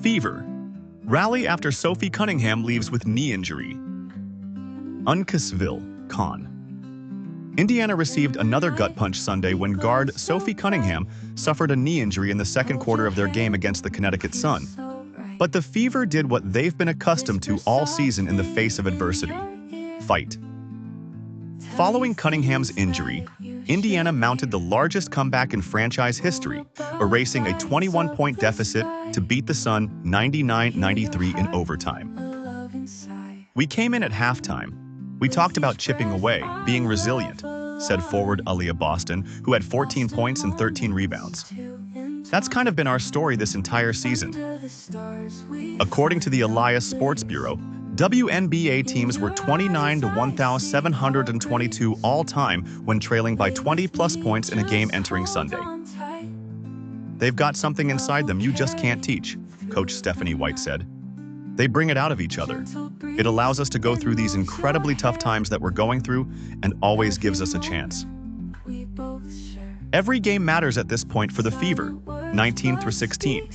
Fever. Rally after Sophie Cunningham leaves with knee injury. Uncasville, Con. Indiana received another gut punch Sunday when guard Sophie Cunningham suffered a knee injury in the second quarter of their game against the Connecticut Sun. But the Fever did what they've been accustomed to all season in the face of adversity: fight. Following Cunningham's injury, Indiana mounted the largest comeback in franchise history, erasing a 21-point deficit to beat the Sun 99-93 in overtime. "We came in at halftime. We talked about chipping away, being resilient," said forward Aaliyah Boston, who had 14 points and 13 rebounds. "That's kind of been our story this entire season." According to the Elias Sports Bureau, WNBA teams were 29 to 1,722 all-time when trailing by 20-plus points in a game entering Sunday. "They've got something inside them you just can't teach," Coach Stephanie White said. "They bring it out of each other. It allows us to go through these incredibly tough times that we're going through and always gives us a chance." Every game matters at this point for the Fever, 19 through 16,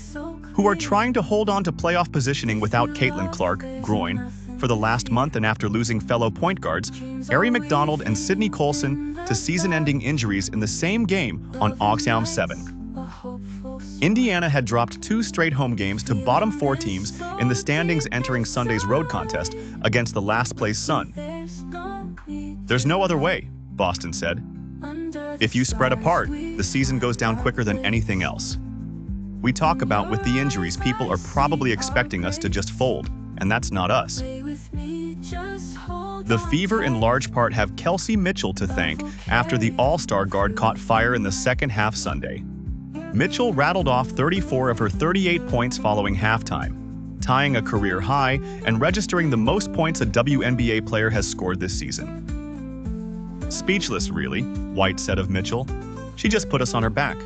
who are trying to hold on to playoff positioning without Caitlin Clark, groin, for the last month, and after losing fellow point guards Ari McDonald and Sydney Colson to season-ending injuries in the same game on August 7. Indiana had dropped 2 straight home games to bottom 4 teams in the standings entering Sunday's road contest against the last-place Sun. "There's no other way," Boston said. "If you spread apart, the season goes down quicker than anything else. We talk about with the injuries, people are probably expecting us to just fold, and that's not us." The Fever in large part have Kelsey Mitchell to thank after the All-Star guard caught fire in the second half Sunday. Mitchell rattled off 34 of her 38 points following halftime, tying a career high and registering the most points a WNBA player has scored this season. "Speechless, really," White said of Mitchell. "She just put us on her back."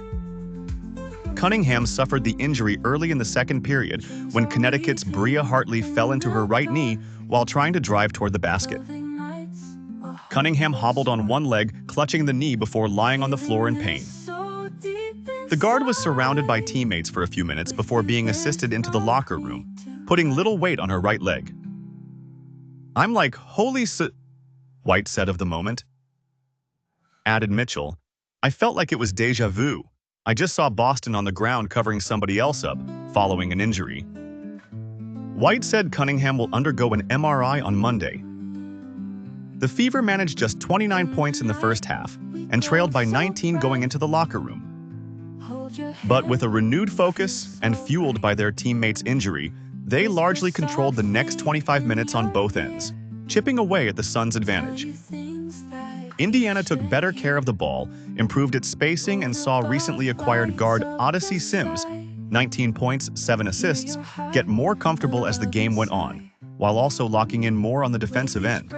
Cunningham suffered the injury early in the second period when Connecticut's Bria Hartley fell into her right knee while trying to drive toward the basket. Cunningham hobbled on one leg, clutching the knee before lying on the floor in pain. The guard was surrounded by teammates for a few minutes before being assisted into the locker room, putting little weight on her right leg. "I'm like, holy s..." White said of the moment. Added Mitchell, "I felt like it was deja vu. I just saw Boston on the ground covering somebody else up, following an injury." White said Cunningham will undergo an MRI on Monday. The Fever managed just 29 points in the first half and trailed by 19 going into the locker room. But with a renewed focus and fueled by their teammates' injury, they largely controlled the next 25 minutes on both ends, chipping away at the Sun's advantage. Indiana took better care of the ball, improved its spacing, and saw recently acquired guard Odyssey Sims, 19 points, 7 assists, get more comfortable as the game went on, while also locking in more on the defensive end.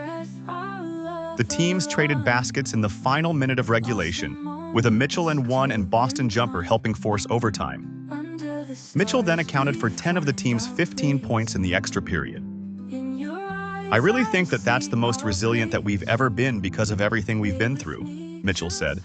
The teams traded baskets in the final minute of regulation, with a Mitchell and 1 and Boston jumper helping force overtime. Mitchell then accounted for 10 of the team's 15 points in the extra period. "I really think that that's the most resilient that we've ever been because of everything we've been through," Mitchell said.